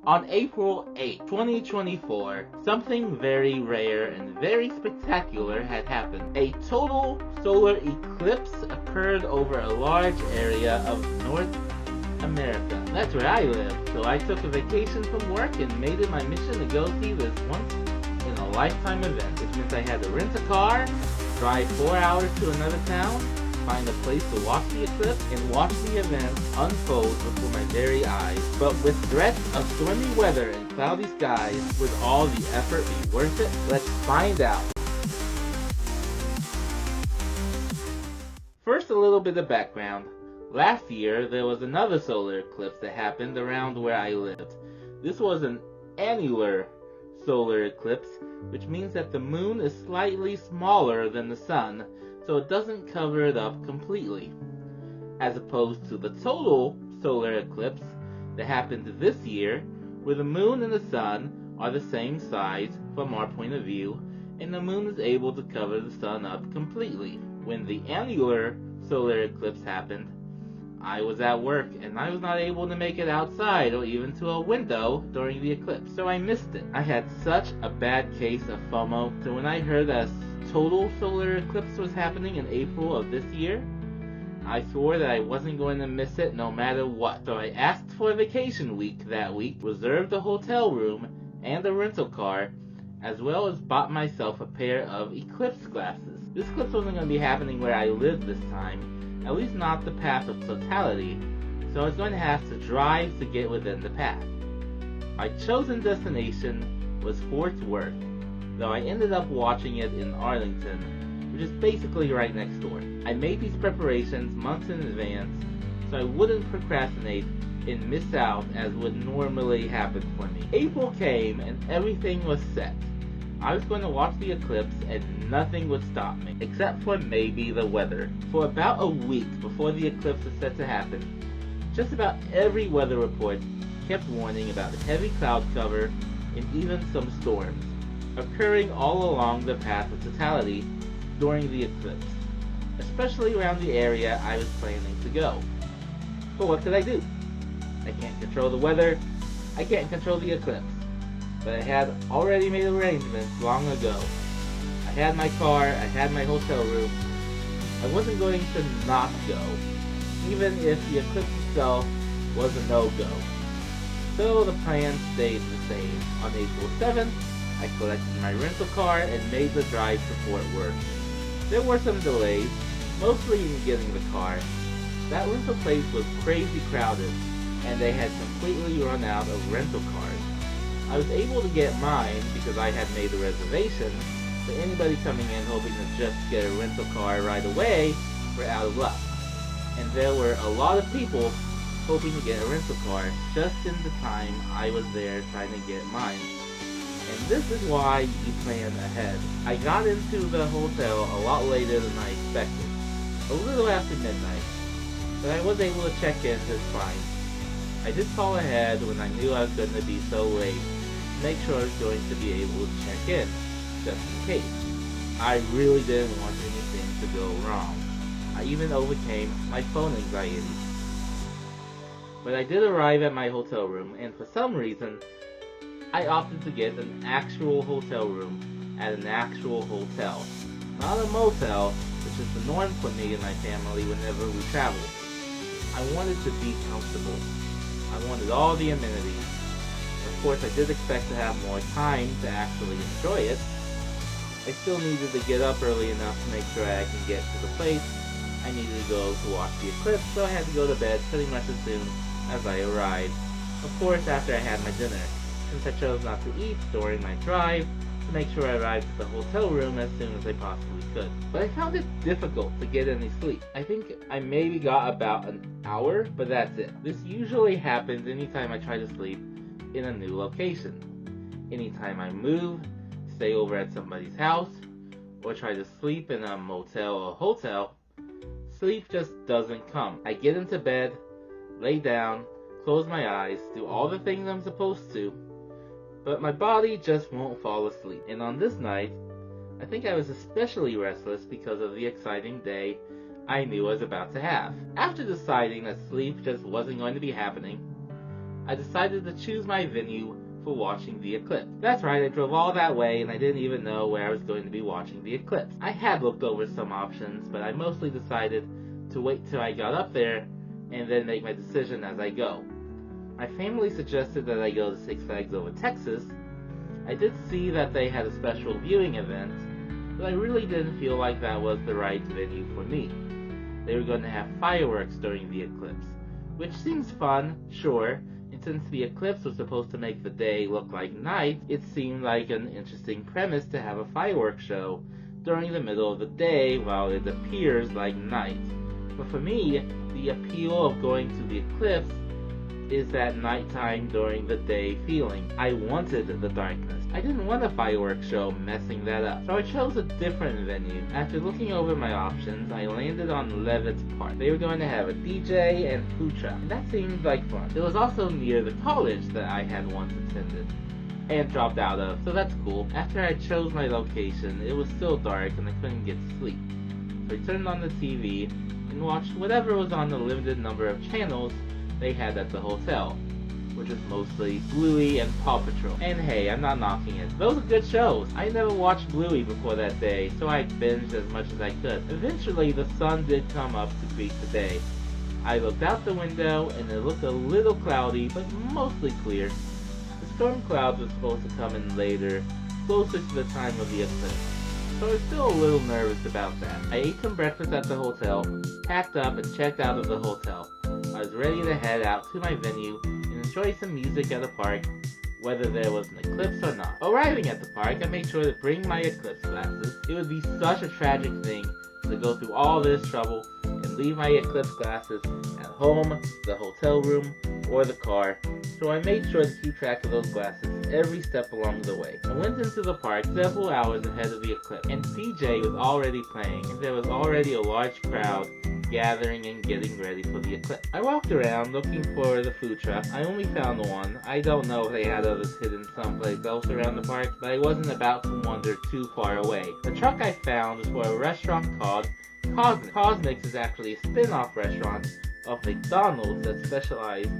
On April 8, 2024, something very rare and very spectacular had happened. A total solar eclipse occurred over a large area of North America. That's where I live, so I took a vacation from work and made it my mission to go see this once in a lifetime event, which meant I had to rent a car, drive 4 hours to another town, find a place to watch the eclipse, and watch the event unfold before my very eyes. But with threats of stormy weather and cloudy skies, would all the effort be worth it? Let's find out. First, a little bit of background. Last year, there was another solar eclipse that happened around where I lived. This was an annular solar eclipse, which means that the moon is slightly smaller than the sun, so it doesn't cover it up completely, as opposed to the total solar eclipse that happened this year, where the moon and the sun are the same size from our point of view, and the moon is able to cover the sun up completely. When the annular solar eclipse happened, I was at work and I was not able to make it outside or even to a window during the eclipse, so I missed it. I had such a bad case of FOMO, so when I heard that a total solar eclipse was happening in April of this year, I swore that I wasn't going to miss it no matter what. So I asked for a vacation week that week, reserved a hotel room and a rental car, as well as bought myself a pair of eclipse glasses. This eclipse wasn't going to be happening where I lived this time, at least not the path of totality, so I was going to have to drive to get within the path. My chosen destination was Fort Worth, though I ended up watching it in Arlington, which is basically right next door. I made these preparations months in advance, so I wouldn't procrastinate and miss out as would normally happen for me. April came and everything was set. I was going to watch the eclipse and nothing would stop me, except for maybe the weather. For about a week before the eclipse was set to happen, just about every weather report kept warning about heavy cloud cover and even some storms occurring all along the path of totality during the eclipse, especially around the area I was planning to go. But what could I do? I can't control the weather, I can't control the eclipse. But I had already made arrangements long ago. I had my car, I had my hotel room. I wasn't going to not go, even if the eclipse itself was a no-go. So the plan stayed the same. On April 7th, I collected my rental car and made the drive to Fort Worth. There were some delays, mostly in getting the car. That rental place was crazy crowded, and they had completely run out of rental cars. I was able to get mine because I had made a reservation, but anybody coming in hoping to just get a rental car right away were out of luck. And there were a lot of people hoping to get a rental car just in the time I was there trying to get mine. And this is why you plan ahead. I got into the hotel a lot later than I expected, a little after midnight, but I was able to check in just fine. I did call ahead when I knew I was going to be so late to make sure I was going to be able to check in, just in case. I really didn't want anything to go wrong. I even overcame my phone anxiety. But I did arrive at my hotel room, and for some reason, I opted to get an actual hotel room at an actual hotel, not a motel, which is the norm for me and my family whenever we travel. I wanted to be comfortable. I wanted all the amenities. Of course, I did expect to have more time to actually enjoy it. I still needed to get up early enough to make sure I can get to the place I needed to go to watch the eclipse, so I had to go to bed pretty much as soon as I arrived. Of course, after I had my dinner, since I chose not to eat during my drive to make sure I arrived at the hotel room as soon as I possibly could. But I found it difficult to get any sleep. I think I maybe got about an hour, but that's it. This usually happens anytime I try to sleep in a new location. Anytime I move, stay over at somebody's house, or try to sleep in a motel or hotel, sleep just doesn't come. I get into bed, lay down, close my eyes, do all the things I'm supposed to, but my body just won't fall asleep. And on this night, I think I was especially restless because of the exciting day I knew I was about to have. After deciding that sleep just wasn't going to be happening, I decided to choose my venue for watching the eclipse. That's right, I drove all that way and I didn't even know where I was going to be watching the eclipse. I had looked over some options, but I mostly decided to wait till I got up there and then make my decision as I go. My family suggested that I go to Six Flags Over Texas. I did see that they had a special viewing event, but I really didn't feel like that was the right venue for me. They were going to have fireworks during the eclipse, which seems fun, sure, and since the eclipse was supposed to make the day look like night, it seemed like an interesting premise to have a fireworks show during the middle of the day while it appears like night. But for me, the appeal of going to the eclipse is that nighttime during the day feeling. I wanted the darkness. I didn't want a fireworks show messing that up, so I chose a different venue. After looking over my options, I landed on Levitt's Park. They were going to have a DJ and food truck, and that seemed like fun. It was also near the college that I had once attended and dropped out of, so that's cool. After I chose my location, it was still dark and I couldn't get sleep. So I turned on the TV and watched whatever was on the limited number of channels they had at the hotel, which is mostly Bluey and Paw Patrol. And hey, I'm not knocking it. Those are good shows. I never watched Bluey before that day, so I binged as much as I could. Eventually, the sun did come up to greet the day. I looked out the window, and it looked a little cloudy, but mostly clear. The storm clouds were supposed to come in later, closer to the time of the eclipse, so I was still a little nervous about that. I ate some breakfast at the hotel, packed up, and checked out of the hotel. I was ready to head out to my venue and enjoy some music at the park, whether there was an eclipse or not. Arriving at the park, I made sure to bring my eclipse glasses. It would be such a tragic thing to go through all this trouble and leave my eclipse glasses at home, the hotel room, or the car, so I made sure to keep track of those glasses every step along the way. I went into the park several hours ahead of the eclipse, and DJ was already playing, and there was already a large crowd gathering and getting ready for the eclipse. I walked around looking for the food truck. I only found one. I don't know if they had others hidden someplace else around the park, but I wasn't about to wander too far away. The truck I found was for a restaurant called Cosmic. Cosmic is actually a spin-off restaurant of McDonald's that specialized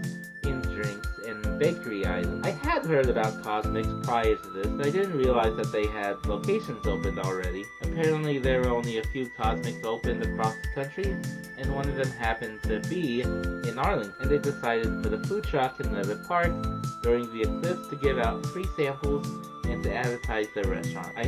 in drinks and bakery items. I had heard about Cosmic prior to this, but I didn't realize that they had locations opened already. Apparently there were only a few Cosmics opened across the country, and one of them happened to be in Arlington, and they decided to put a food truck in Levitt Park during the eclipse to give out free samples and to advertise their restaurant. I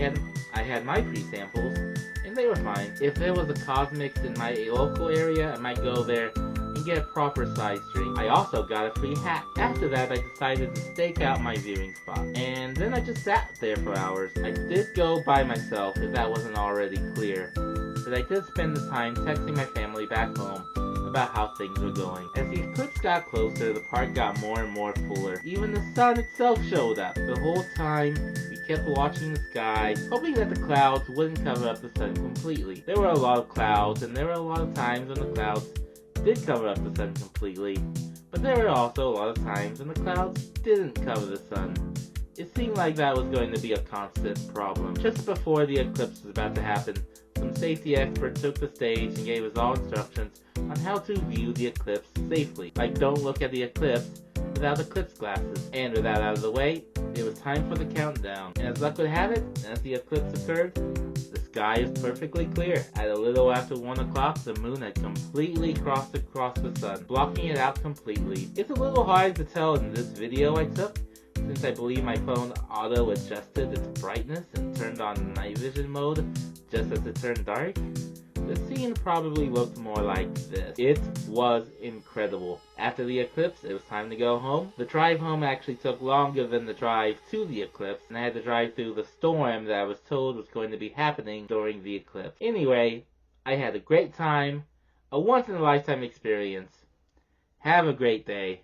had my free samples, and they were fine. If there was a Cosmics in my local area, I might go there and get a proper size drink. I also got a free hat. After that, I decided to stake out my viewing spot, and then I just sat there for hours. I did go by myself, if that wasn't already clear, but I did spend the time texting my family back home about how things were going. As the eclipse got closer, the park got more and more fuller. Even the sun itself showed up. The whole time, we kept watching the sky, hoping that the clouds wouldn't cover up the sun completely. There were a lot of clouds, and there were a lot of times when the clouds did cover up the sun completely, but there were also a lot of times when the clouds didn't cover the sun. It seemed like that was going to be a constant problem. Just before the eclipse was about to happen, some safety experts took the stage and gave us all instructions on how to view the eclipse safely. Like, don't look at the eclipse without eclipse glasses. And with that out of the way, it was time for the countdown. And as luck would have it, as the eclipse occurred, the sky is perfectly clear. At a little after 1 o'clock, the moon had completely crossed across the sun, blocking it out completely. It's a little hard to tell in this video I took, since I believe my phone auto-adjusted its brightness and turned on night vision mode just as it turned dark. The scene probably looked more like this. It was incredible. After the eclipse, it was time to go home. The drive home actually took longer than the drive to the eclipse, and I had to drive through the storm that I was told was going to be happening during the eclipse. Anyway, I had a great time, a once-in-a-lifetime experience. Have a great day.